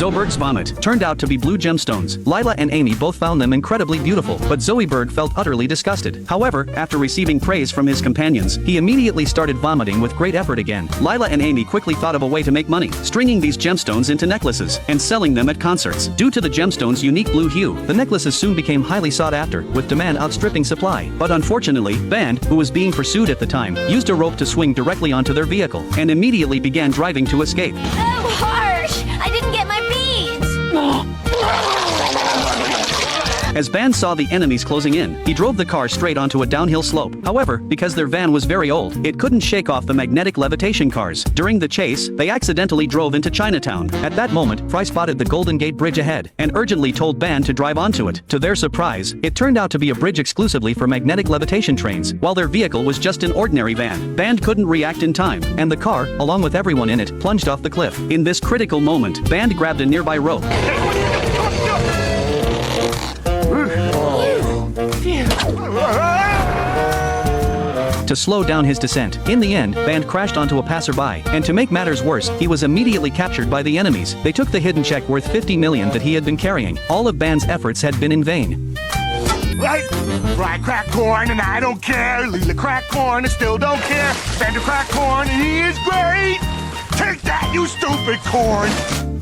Zoeberg's vomit turned out to be blue gemstones. Lila and Amy both found them incredibly beautiful, but Zoeberg felt utterly disgusted. However, after receiving praise from his companions, he immediately started vomiting with great effort again. Lila and Amy quickly thought of a way to make money, stringing these gemstones into necklaces and selling them at concerts. Due to the gemstones' unique blue hue, the necklaces soon became highly sought after, with demand outstripping supply. But unfortunately, Band, who was being pursued at the time, used a rope to swing directly onto their vehicle and immediately began driving to escape. Oh, harsh! I didn't get my beads! As Band saw the enemies closing in, he drove the car straight onto a downhill slope. However, because their van was very old, it couldn't shake off the magnetic levitation cars. During the chase, they accidentally drove into Chinatown. At that moment, Fry spotted the Golden Gate Bridge ahead and urgently told Band to drive onto it. To their surprise, it turned out to be a bridge exclusively for magnetic levitation trains, while their vehicle was just an ordinary van. Band couldn't react in time, and the car, along with everyone in it, plunged off the cliff. In this critical moment, Band grabbed a nearby rope to slow down his descent. In the end, Band crashed onto a passerby, and to make matters worse, he was immediately captured by the enemies. They took the hidden check worth $50 million that he had been carrying. All of Band's efforts had been in vain. Right? Fry crack corn and I don't care. Lila crack corn and still don't care. Bender crack corn and he is great. Take that, you stupid corn!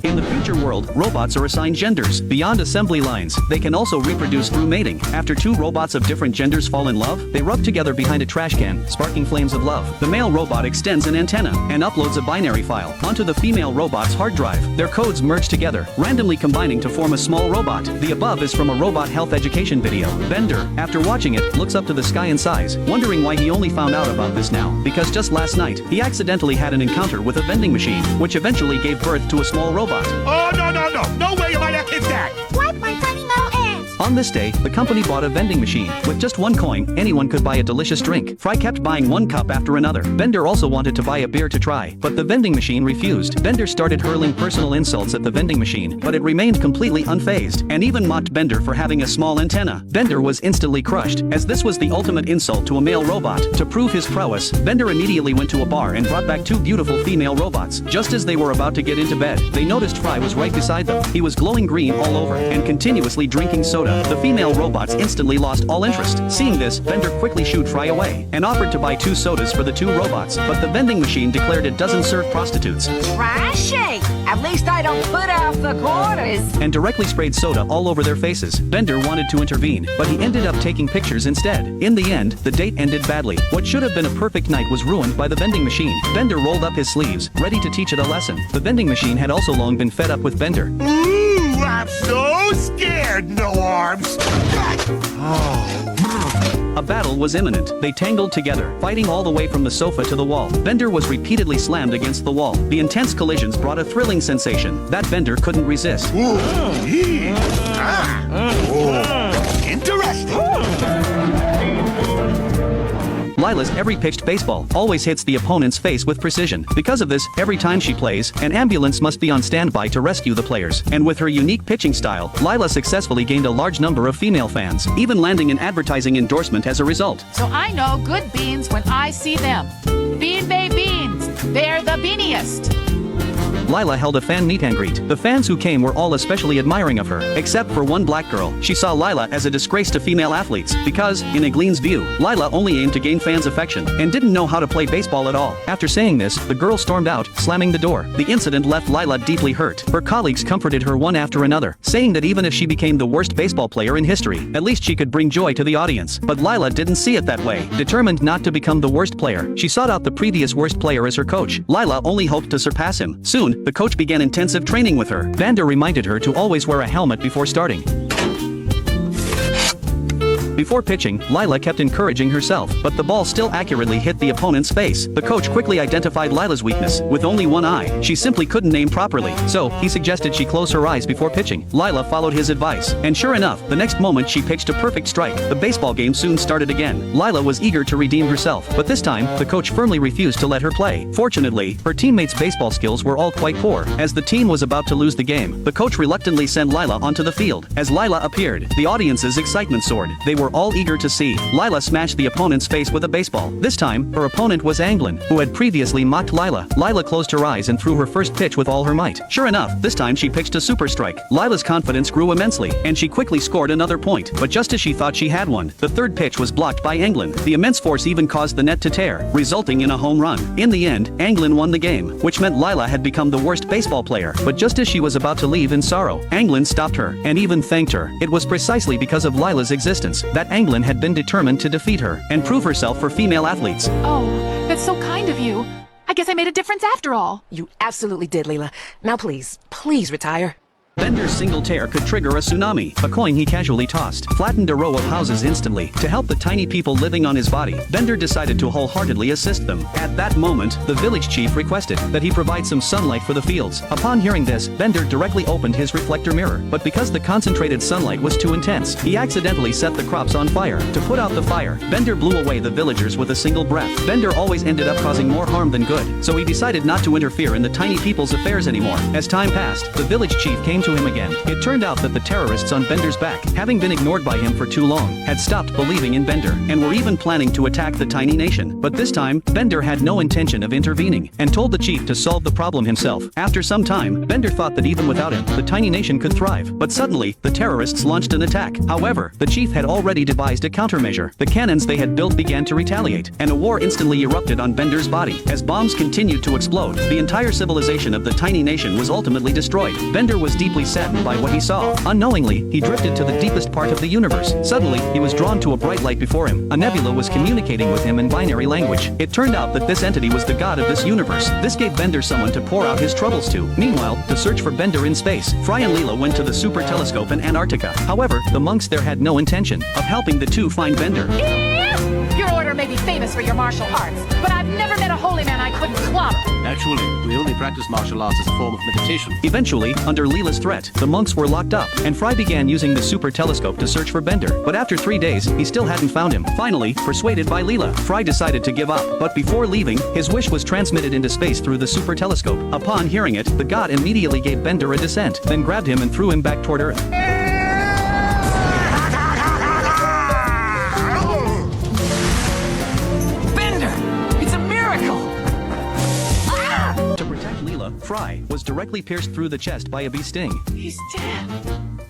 In the future world, robots are assigned genders. Beyond assembly lines, they can also reproduce through mating. After two robots of different genders fall in love, they rub together behind a trash can, sparking flames of love. The male robot extends an antenna and uploads a binary file onto the female robot's hard drive. Their codes merge together, randomly combining to form a small robot. The above is from a robot health education video. Bender, after watching it, looks up to the sky in sighs, wondering why he only found out about this now. Because just last night, he accidentally had an encounter with a vending machine, which eventually gave birth to a small robot. Oh, no, no, no. No way am I that kid's dad. Wipe my funny little ass! On this day, the company bought a vending machine. With just one coin, anyone could buy a delicious drink. Fry kept buying one cup after another. Bender also wanted to buy a beer to try, but the vending machine refused. Bender started hurling personal insults at the vending machine, but it remained completely unfazed, and even mocked Bender for having a small antenna. Bender was instantly crushed, as this was the ultimate insult to a male robot. To prove his prowess, Bender immediately went to a bar and brought back two beautiful female robots. Just as they were about to get into bed, they noticed Fry was right beside them. He was glowing green all over and continuously drinking soda. The female robots instantly lost all interest. Seeing this, Bender quickly shooed Fry away and offered to buy 2 sodas for the 2 robots, but the vending machine declared it doesn't serve prostitutes. Trashy! At least I don't put out the quarters. And directly sprayed soda all over their faces. Bender wanted to intervene, but he ended up taking pictures instead. In the end, the date ended badly. What should have been a perfect night was ruined by the vending machine. Bender rolled up his sleeves, ready to teach it a lesson. The vending machine had also long been fed up with Bender. Ooh, I'm so scared, no arms. A battle was imminent. They tangled together, fighting all the way from the sofa to the wall. Bender was repeatedly slammed against the wall. The intense collisions brought a thrilling sensation that Bender couldn't resist. Ooh, interesting. Lila's every pitched baseball always hits the opponent's face with precision. Because of this, every time she plays, an ambulance must be on standby to rescue the players. And with her unique pitching style, Lila successfully gained a large number of female fans, even landing an advertising endorsement as a result. So I know good beans when I see them. Bean Bay Beans, they're the beaniest. Lila held a fan meet and greet. The fans who came were all especially admiring of her, except for one black girl. She saw Lila as a disgrace to female athletes, because, in Egleen's view, Lila only aimed to gain fans' affection, and didn't know how to play baseball at all. After saying this, the girl stormed out, slamming the door. The incident left Lila deeply hurt. Her colleagues comforted her one after another, saying that even if she became the worst baseball player in history, at least she could bring joy to the audience. But Lila didn't see it that way. Determined not to become the worst player, she sought out the previous worst player as her coach. Lila only hoped to surpass him. Soon, the coach began intensive training with her. Bender reminded her to always wear a helmet before starting. Before pitching, Lila kept encouraging herself, but the ball still accurately hit the opponent's face. The coach quickly identified Lila's weakness. With only one eye, she simply couldn't aim properly, so he suggested she close her eyes before pitching. Lila followed his advice, and sure enough, the next moment she pitched a perfect strike. The baseball game soon started again. Lila was eager to redeem herself, but this time, the coach firmly refused to let her play. Fortunately, her teammates' baseball skills were all quite poor. As the team was about to lose the game, the coach reluctantly sent Lila onto the field. As Lila appeared, the audience's excitement soared. They were were all eager to see. Lila smashed the opponent's face with a baseball. This time, her opponent was Anglin, who had previously mocked Lila. Lila closed her eyes and threw her first pitch with all her might. Sure enough, this time she pitched a super strike. Lila's confidence grew immensely, and she quickly scored another point. But just as she thought she had one, the third pitch was blocked by Anglin. The immense force even caused the net to tear, resulting in a home run. In the end, Anglin won the game, which meant Lila had become the worst baseball player. But just as she was about to leave in sorrow, Anglin stopped her, and even thanked her. It was precisely because of Lila's existence that Anglin had been determined to defeat her and prove herself for female athletes. Oh, that's so kind of you. I guess I made a difference after all. You absolutely did, Leela. Now please retire. Bender's single tear could trigger a tsunami. A coin he casually tossed flattened a row of houses instantly. To help the tiny people living on his body, Bender decided to wholeheartedly assist them. At that moment, the village chief requested that he provide some sunlight for the fields. Upon hearing this, Bender directly opened his reflector mirror, but because the concentrated sunlight was too intense, he accidentally set the crops on fire. To put out the fire, Bender blew away the villagers with a single breath. Bender always ended up causing more harm than good, so he decided not to interfere in the tiny people's affairs anymore. As time passed, the village chief came to him again. It turned out that the terrorists on Bender's back, having been ignored by him for too long, had stopped believing in Bender, and were even planning to attack the tiny nation. But this time, Bender had no intention of intervening, and told the chief to solve the problem himself. After some time, Bender thought that even without him, the tiny nation could thrive. But suddenly, the terrorists launched an attack. However, the chief had already devised a countermeasure. The cannons they had built began to retaliate, and a war instantly erupted on Bender's body. As bombs continued to explode, the entire civilization of the tiny nation was ultimately destroyed. Bender was deeply saddened by what he saw. Unknowingly, he drifted to the deepest part of the universe. Suddenly, he was drawn to a bright light before him. A nebula was communicating with him in binary language. It turned out that this entity was the god of this universe. This gave Bender someone to pour out his troubles to. Meanwhile, to search for Bender in space, Fry and Leela went to the super telescope in Antarctica. However, the monks there had no intention of helping the two find Bender. Your order may be famous for your martial arts, but I've never met a holy man I couldn't clobber. Actually, we only practice martial arts as a form of meditation. Eventually, under Leela's threat, the monks were locked up, and Fry began using the super telescope to search for Bender. But after 3 days, he still hadn't found him. Finally, persuaded by Leela, Fry decided to give up. But before leaving, his wish was transmitted into space through the super telescope. Upon hearing it, the god immediately gave Bender a descent, then grabbed him and threw him back toward Earth. Fry was directly pierced through the chest by a bee sting. He's dead.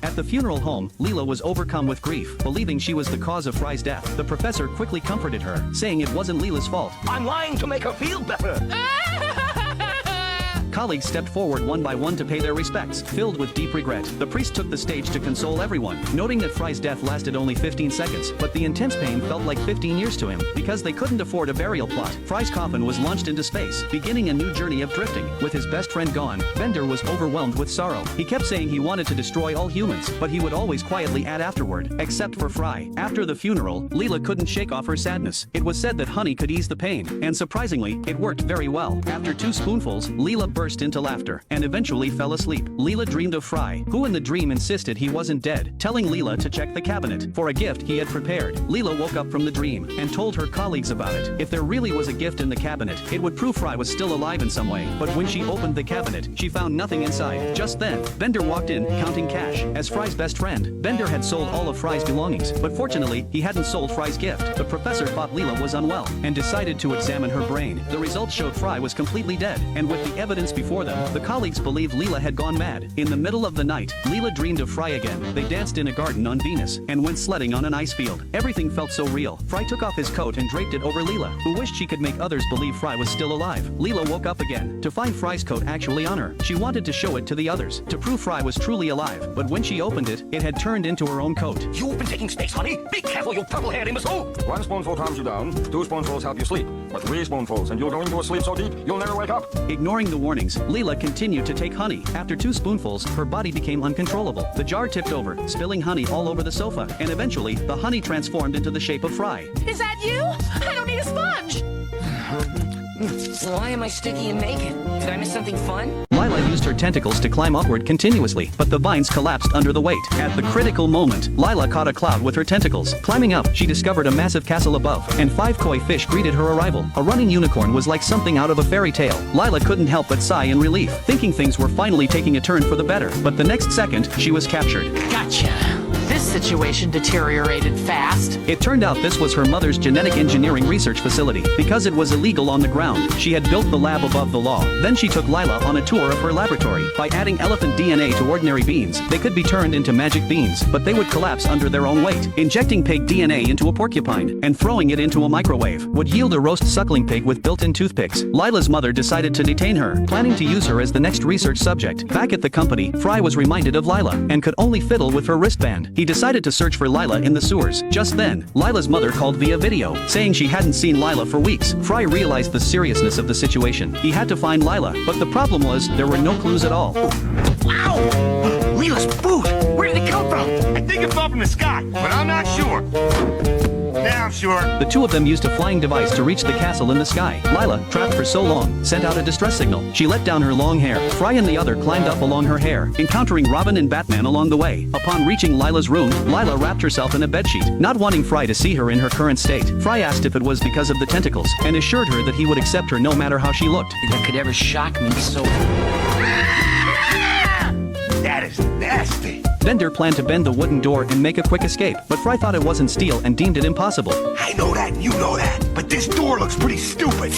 At the funeral home, Leela was overcome with grief, believing she was the cause of Fry's death. The professor quickly comforted her, saying it wasn't Leela's fault. I'm lying to make her feel better. Colleagues stepped forward one by one to pay their respects, filled with deep regret. The priest took the stage to console everyone, noting that Fry's death lasted only 15 seconds, but the intense pain felt like 15 years to him. Because they couldn't afford a burial plot, Fry's coffin was launched into space, beginning a new journey of drifting. With his best friend gone, Bender was overwhelmed with sorrow. He kept saying he wanted to destroy all humans, but he would always quietly add afterward, except for Fry. After the funeral, Leela couldn't shake off her sadness. It was said that honey could ease the pain, and surprisingly, it worked very well. After 2 spoonfuls, Leela burst into laughter, and eventually fell asleep. Leela dreamed of Fry, who in the dream insisted he wasn't dead, telling Leela to check the cabinet for a gift he had prepared. Leela woke up from the dream, and told her colleagues about it. If there really was a gift in the cabinet, it would prove Fry was still alive in some way. But when she opened the cabinet, she found nothing inside. Just then, Bender walked in, counting cash. As Fry's best friend, Bender had sold all of Fry's belongings, but fortunately, he hadn't sold Fry's gift. The professor thought Leela was unwell, and decided to examine her brain. The results showed Fry was completely dead, and with the evidence before them, the colleagues believed Leela had gone mad. In the middle of the night, Leela dreamed of Fry again. They danced in a garden on Venus, and went sledding on an ice field. Everything felt so real. Fry took off his coat and draped it over Leela, who wished she could make others believe Fry was still alive. Leela woke up again, to find Fry's coat actually on her. She wanted to show it to the others, to prove Fry was truly alive, but when she opened it, it had turned into her own coat. You've been taking space, honey. Be careful, you purple-haired imbecile. 1 spoonful calms you down, 2 spoonfuls help you sleep, but 3 spoonfuls and you'll go into a sleep so deep you'll never wake up. Ignoring the warnings, Leela continued to take honey. After 2 spoonfuls, her body became uncontrollable. The jar tipped over, spilling honey all over the sofa, and eventually, the honey transformed into the shape of Fry. Is that you? I don't need a sponge. Why am I sticky and naked? Did I miss something fun? Lila used her tentacles to climb upward continuously, but the vines collapsed under the weight. At the critical moment, Lila caught a cloud with her tentacles. Climbing up, she discovered a massive castle above, and 5 koi fish greeted her arrival. A running unicorn was like something out of a fairy tale. Lila couldn't help but sigh in relief, thinking things were finally taking a turn for the better. But the next second, she was captured. Gotcha. This situation deteriorated fast. It turned out this was her mother's genetic engineering research facility. Because it was illegal on the ground, she had built the lab above the law. Then she took Lila on a tour of her laboratory. By adding elephant DNA to ordinary beans, they could be turned into magic beans, but they would collapse under their own weight. Injecting pig DNA into a porcupine and throwing it into a microwave would yield a roast suckling pig with built-in toothpicks. Lila's mother decided to detain her, planning to use her as the next research subject. Back at the company, Fry was reminded of Lila and could only fiddle with her wristband. He decided to search for Lila in the sewers. Just then, Lila's mother called via video, saying she hadn't seen Lila for weeks. Fry realized the seriousness of the situation. He had to find Lila, but the problem was there were no clues at all. Wow! Lila's boot! Where did it come from? I think it fell from the sky, but I'm not sure. Now I'm sure. The two of them used a flying device to reach the castle in the sky. Lila, trapped for so long, sent out a distress signal. She let down her long hair. Fry and the other climbed up along her hair, encountering Robin and Batman along the way. Upon reaching Lila's room, Lila wrapped herself in a bedsheet. Not wanting Fry to see her in her current state, Fry asked if it was because of the tentacles, and assured her that he would accept her no matter how she looked. That could ever shock me so. That is nasty. Bender planned to bend the wooden door and make a quick escape, but Fry thought it wasn't steel and deemed it impossible. I know that and you know that, but this door looks pretty stupid.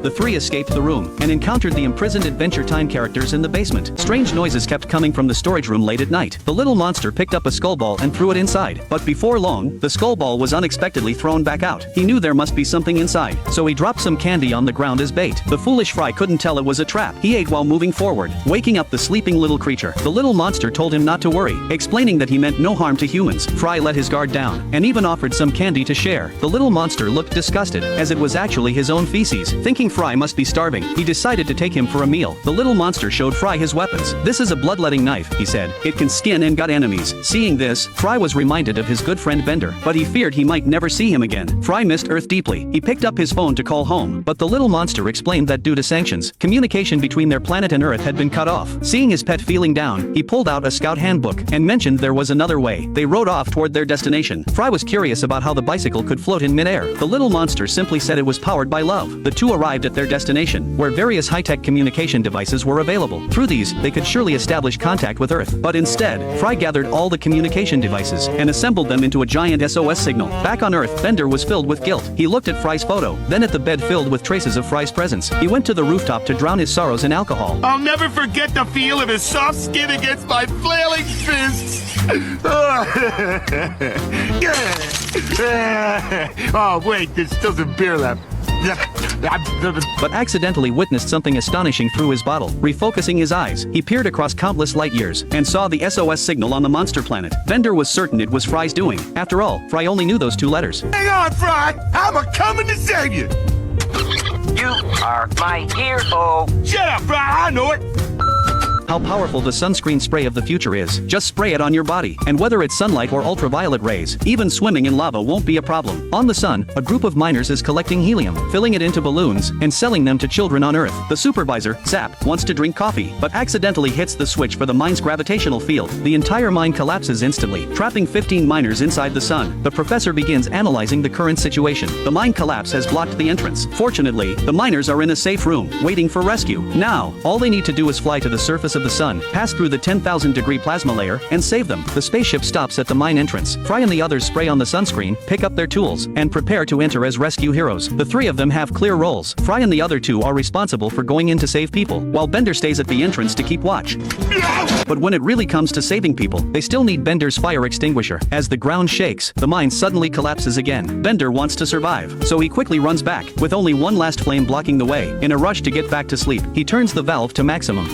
The three escaped the room and encountered the imprisoned Adventure Time characters in the basement. Strange noises kept coming from the storage room late at night. The little monster picked up a skull ball and threw it inside, but before long, the skull ball was unexpectedly thrown back out. He knew there must be something inside, so he dropped some candy on the ground as bait. The foolish Fry couldn't tell it was a trap. He ate while moving forward, waking up the sleeping little creature. The little monster told him not to worry, explaining that he meant no harm to humans. Fry let his guard down and even offered some candy to share. The little monster looked disgusted, as it was actually his own feces. Thinking Fry must be starving, he decided to take him for a meal. The little monster showed Fry his weapons. This is a bloodletting knife, he said. It can skin and gut enemies. Seeing this, Fry was reminded of his good friend Bender, but he feared he might never see him again. Fry missed Earth deeply. He picked up his phone to call home, but the little monster explained that due to sanctions, communication between their planet and Earth had been cut off. Seeing his pet feeling down, he pulled out a scout handbook and mentioned there was another way. They rode off toward their destination. Fry was curious about how the bicycle could float in midair. The little monster simply said it was powered by love. The two arrived at their destination, where various high-tech communication devices were available. Through these, they could surely establish contact with Earth. But instead, Fry gathered all the communication devices and assembled them into a giant SOS signal. Back on Earth, Bender was filled with guilt. He looked at Fry's photo, then at the bed filled with traces of Fry's presence. He went to the rooftop to drown his sorrows in alcohol. I'll never forget the feel of his soft skin against my flailing fists. Oh, wait, there's still some beer left. But accidentally witnessed something astonishing through his bottle. Refocusing his eyes, he peered across countless light years and saw the SOS signal on the monster planet. Bender was certain it was Fry's doing. After all, Fry only knew those two letters. Hang on, Fry! I'm a-coming to save you! You are my hero. Shut up, Fry! I know it! How powerful the sunscreen spray of the future is. Just spray it on your body, and whether it's sunlight or ultraviolet rays, even swimming in lava won't be a problem. On the sun, a group of miners is collecting helium, filling it into balloons, and selling them to children on Earth. The supervisor, Zap, wants to drink coffee, but accidentally hits the switch for the mine's gravitational field. The entire mine collapses instantly, trapping 15 miners inside the sun. The professor begins analyzing the current situation. The mine collapse has blocked the entrance. Fortunately, the miners are in a safe room, waiting for rescue. Now, all they need to do is fly to the surface of the sun, pass through the 10,000-degree plasma layer, and save them. The spaceship stops at the mine entrance. Fry and the others spray on the sunscreen, pick up their tools, and prepare to enter as rescue heroes. The three of them have clear roles. Fry and the other two are responsible for going in to save people, while Bender stays at the entrance to keep watch. But when it really comes to saving people, they still need Bender's fire extinguisher. As the ground shakes, the mine suddenly collapses again. Bender wants to survive, so he quickly runs back, with only one last flame blocking the way. In a rush to get back to sleep, he turns the valve to maximum.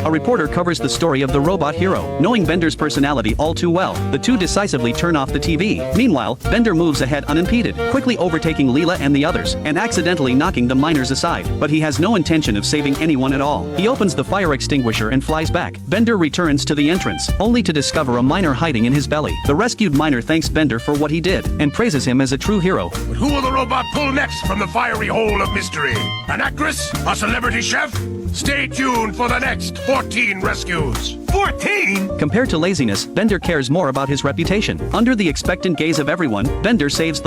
A reporter covers the story of the robot hero. Knowing Bender's personality all too well, the two decisively turn off the TV. Meanwhile, Bender moves ahead unimpeded, quickly overtaking Leela and the others, and accidentally knocking the miners aside. But he has no intention of saving anyone at all. He opens the fire extinguisher and flies back. Bender returns to the entrance, only to discover a miner hiding in his belly. The rescued miner thanks Bender for what he did, and praises him as a true hero. But who will the robot pull next from the fiery hole of mystery? An actress? A celebrity chef? Stay tuned for the next 14 rescues. 14? Compared to laziness, Bender cares more about his reputation. Under the expectant gaze of everyone, Bender saves the